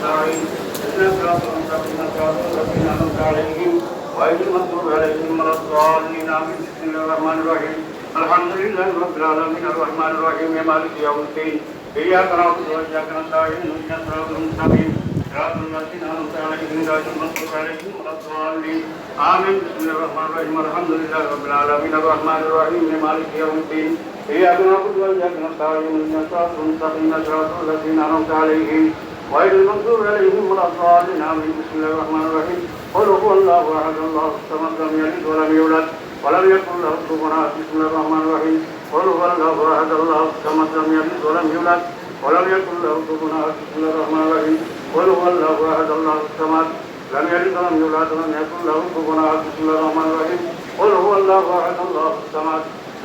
نستعين اهدنا الصراط المستقيم صراط الذين أنعمت عليهم غير المغضوب عليهم ولا الضالين آمين بسم الله الرحمن الرحيم الحمد لله رب العالمين الرحمن الرحيم مالك يوم الدين إياك نعبد وإياك نستعين اهدنا الصراط المستقيم صراط الذين أنعمت عليهم غير المغضوب عليهم ولا الضالين آمين بسم الله الرحمن الرحيم الحمد لله رب العالمين الرحمن الرحيم مالك يوم الدين إياك نعبد وإياك نستعين اهدنا الصراط المستقيم صراط الذين أنعمت عليهم غير المغضوب عليهم ولا الضالين آمين بسم الله الرحمن الرحيم قل هو الله أحد الله الصمد لم يلد ولم يولد ولم يكن له كفوا أحد بسم الله الرحمن الرحيم قل هو الله أحد الله الصمد لم يلد ولم يولد ولم يكن له كفوا أحد بسم الله الرحمن الرحيم قل هو الله أحد الله الصمد لم يلد ولم يولد ولم يكن له كفوا أحد بسم الله الرحمن الرحيم قل هو الله أحد الله الصمد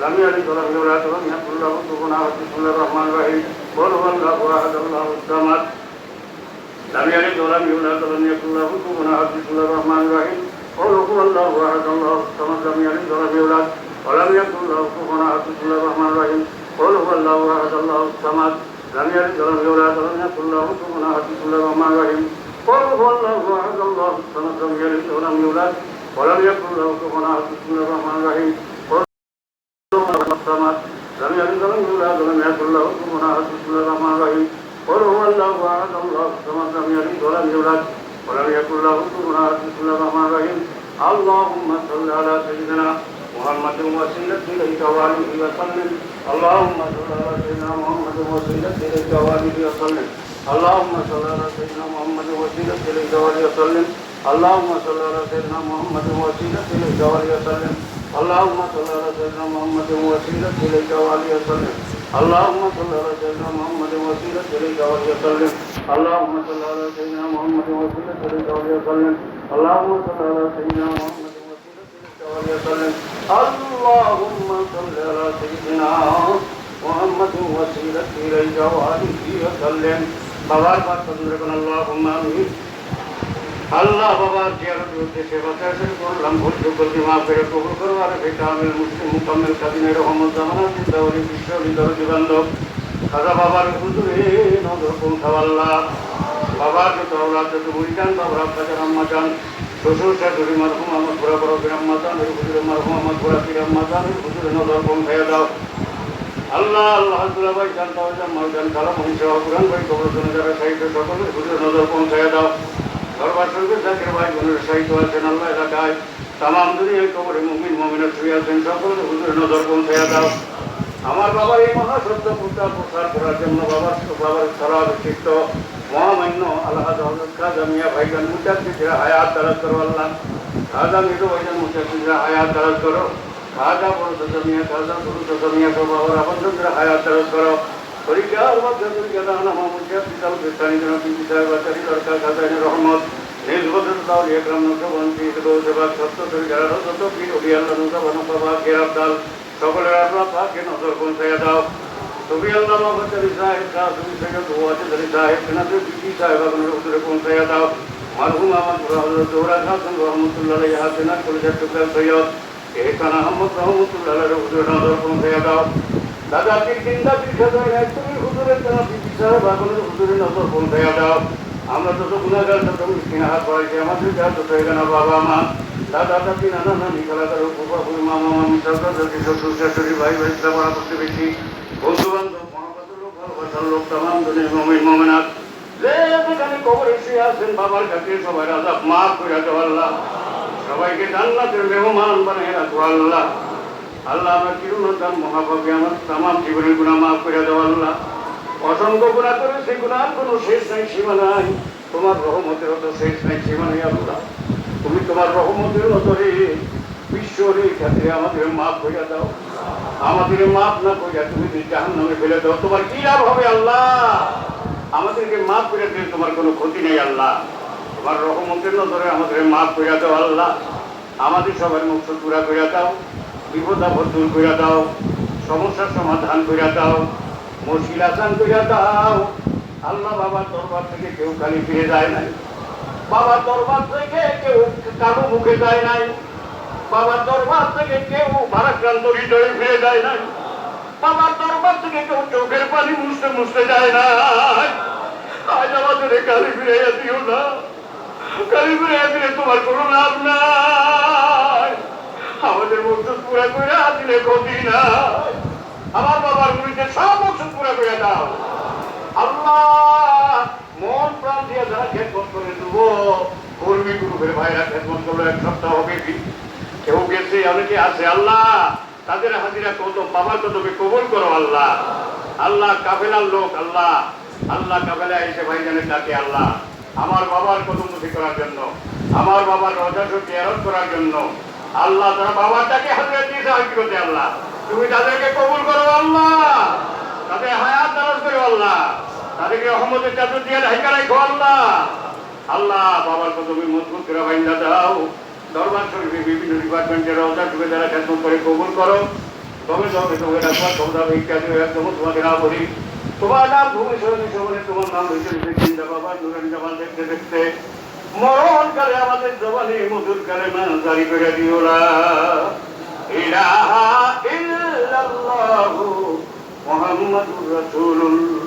لم يلد ولم يولد ولم يكن له كفوا أحد بسم الله الرحمن الرحيم قل هو الله أحد الله الصمد لم يلد ولم يولد ولم يكن له كفوا أحد بسم الله الرحمن الرحيم قل هو الله أحد الله الصمد لم يلد ولم يولد ولم يكن له كفوا أحد بسم الله الرحمن الرحيم قل هو الله أحد الله الصمد لم يلد ولم يولد ولم يكن له كفوا أحد بسم الله الرحمن الرحيم قل هو الله أحد الله الصمد لم يلد ولم يولد ولم يكن له كفوا أحد بسم الله الرحمن الرحيم قل هو الله الصمد لم يلد ولم يولد ولم يكن له كفوا أحد بسم الله الرحمن الرحيم قل هو الله أحد الله الصمد لم يلد ولم يولد ولم يكن له كفوا أحد بسم الله الرحمن الرحيم اللهم صل على سيدنا محمد وسيلة إليك وآله وسلم اللهم صل على سيدنا محمد وسيلة إليك وآله وسلم اللهم صل على سيدنا محمد وسيلة إليك وآله وسلم اللهم صل على سيدنا محمد وسيلة إليك وآله وسلم اللهم صل على سيدنا محمد وسيلة إليك وآله وسلم اللهم صل على سيدنا محمد وسيلة إليك وآله وسلم اللهم صل على سيدنا محمد وسيلة إليك وآله وسلم اللهم صل على سيدنا محمد وسلم اللهم صل على سيدنا محمد وسيلة إليك وآله وسلم বাবার পাক তন্দ্রকন আল্লাহুম্মা আমিন আল্লাহ বাবার জিয়ারত উদ্দেশ্যে বাতাসের করলাম ভুল গলতি মাফ করে কবুল করো আর কামিল মুসলিম মুকাম্মিল কাদিনের রহমত জামানা জিন্দাওয়ালি বিশ্বলি দরদি বান্ধব খাজা বাবার হুজুরে নজর পৌঁছাও আল্লাহ বাবার যত আওলাদ যত মুরিদান বাবার আব্বাজান আম্মাজান শ্বশুর শাশুড়ি মারহুম আমার ঘোরা বড় বিরাম্মাজান এই হুজুরে মারহুম আমার ঘোরা বিরাম্মাজান এই হুজুরে নজর পৌঁছাইয়া দাও আল্লাহ আল্লাহ আব্দুল্লাহ ভাই জানতাও মালজান কালাম হিংসা কুরআন ভাই কবরস্থানে যারা সাহিত্য সকলের হুজুরে নজর পৌঁছাইয়া দাও দরবার শরীফে জাকির ভাই বোনের সাহিত্য আছেন আল্লাহ এলাকায় তামাম দুনিয়ায় কবরে মুমিন মুমিনা শুয়ে আছেন সকলের হুজুরে নজর পৌঁছাইয়া দাও আমার বাবার এই মহাসত্য প্রচার করার জন্য বাবার সারা বিশিষ্ট মহামান্য আল্লাহ হযরত খাজা মিয়া ভাইজান মুজাদ্দিদের হায়াত দারাজ করো আল্লাহ খাজা মিরু ভাইজান মুজাদ্দিদের হায়াত দারাজ করো খাজা বড় মিয়া খাজা বড় মিয়া কো বাবার আপনদের হায়াত দারাজ করো পরিকার মধ্যে দুর্গা নাম মুজাদ্দিদাল বিস্তানি জন বিবি সাহেব আচারি দরকার খাজানের রহমত নিজবদুল দাউল একরাম নকবন্তি দো সেবা সত্য দুর্গা রত পীর ওলি আল্লাহ নকবন বাবা কেরাবদাল সকলের আল্লাহ পাকে নজর পৌঁছাইয়া দাও তুমি আল্লাহ বাবাচারি সাহেব কাজী থেকে দোয়াচারি সাহেব সেনাদের বিবি সাহেব আপনার হুজুরে পৌঁছাইয়া দাও মারহুম আমার হযরত জোহরা খাতুন রহমাতুল্লাহ আলাইহা সেনার কলেজের টুকরা সৈয়দ এহসান আহমদ রহমাতুল্লাহ আলাইহির হুজুরে নজর পৌঁছাইয়া দাও দাদা পীর জিন্দা পীর খাজা তুমি হুজুরের জন্য বিবি সাহেব আপনার হুজুরে নজর পৌঁছাইয়া দাও আমরা যত গুনাহগার যত মিসকিন হাত বাড়াইছি আমাদের যা যত এখানে বাবা মা দাদা দাদি নানা নানি খালাদার ফুফা ফুফি মামা মামি চাচা চাচি শ্বশুর শাশুড়ি ভাই ভাই পাড়া প্রতিবেশী বন্ধু বান্ধব মহাপাত্র লোক ভালোবাসার লোক তামাম দুনিয়া মুমিন মুমিনাত যে যেখানে কবরে শুয়ে আছেন বাবার কাছে সবাই আযাব মাফ করে দাও আল্লাহ সবাইকে জান্নাতের মেহমান বানিয়ে রাখো আল্লাহ আল্লাহ আমার কিরুনতান মহাপাপী আমার তামাম জীবনের গুনাহ মাফ করে দাও আল্লাহ অসংখ্য গুনাহ করে সেই গুনার কোনো শেষ নাই সীমা নাই তোমার রহমতের তো শেষ নাই সীমা নেই আল্লাহ তুমি তোমার রহমতের নজরে বিশ্বরে ক্ষেত্রে আমাদের মাফ করিয়া দাও আমাদের মাফ না করিয়া তুমি জাহান্নামে ফেলে দাও তোমার কি লাভ হবে আল্লাহ আমাদেরকে মাফ করে দিলে তোমার কোনো ক্ষতি নেই আল্লাহ তোমার রহমতের নজরে আমাদের মাফ করিয়া দাও আল্লাহ আমাদের সবার মুক্ত পুরা করিয়া দাও বিপদ আপদ দূর করিয়া দাও সমস্যার সমাধান করিয়া দাও মুশকিল আসান করিয়া দাও আল্লাহ বাবার দরবার থেকে কেউ খালি ফিরে যায় নাই বাবার দরবার থেকে কেউ কারো মুখে যায় নাই বাবার দরবার থেকে কেউ ভারাক্রান্ত হৃদয়ে ফিরে যায় নাই বাবার দরবার থেকে কেউ চোখের পানি মুছতে মুছতে যায় নাই আজ আমাদের কালি ফিরাইয়া দিও না, কালি ফিরাইয়া দিলে তোমার কোনো লাভ নাই। আমাদের মকসুদ পুরা করে দিলে ক্ষতি নাই। আমার বাবার গুলিতে সব মকসুদ পুরা করে দাও আল্লাহ। মন প্রাণ দিয়ে যারা খেদমত করে দেবো, কর্মী গ্রুপের ভাইরা খেদমত করলো, এক সপ্তাহ হবে কেউ গেছে, অনেকে আছে আল্লাহ, তাদের হাজিরা কত বাবার কদমে কবুল করো আল্লাহ। আল্লাহ কাফেলার লোক আল্লাহ, আল্লাহ কাফেলা এসে ভাইজানের ডাকে আল্লাহ আমার বাবার কদমুখী করার জন্য, আমার বাবার রজাকে জিয়ারত করার জন্য আল্লাহ, তারা বাবারটাকে হাজিরা দিয়েছে হকিকতে আল্লাহ, তুমি তাদেরকে কবুল করো আল্লাহ, তাদের হায়াত দারাজ করো আল্লাহ, তাদেরকে রহমতের চাদর দিয়ে ঢাকা রাখো আল্লাহ। আল্লাহ বাবার কদমে মজবুত করে বাইন্দা দাও। দরবার শরীফে বিভিন্ন ডিপার্টমেন্টের রওজা ঢুকে যারা খেদমত করে কবুল করো। তবে তবে তোমাকে ডাকবার সৌদা ইত্যাদি একদম তোমাকে না বলি, তোমার নাম ভূমি সরণী সবনে তোমার নাম হয়েছে চিন্তা বাবা নুরান জামাল দেখতে দেখতে মরণ কালে আমাদের জবানে মধুর কালে না জারি করে দিও না ইলাহা ইল্লাল্লাহু মুহাম্মাদুর রাসূলুল্লাহ।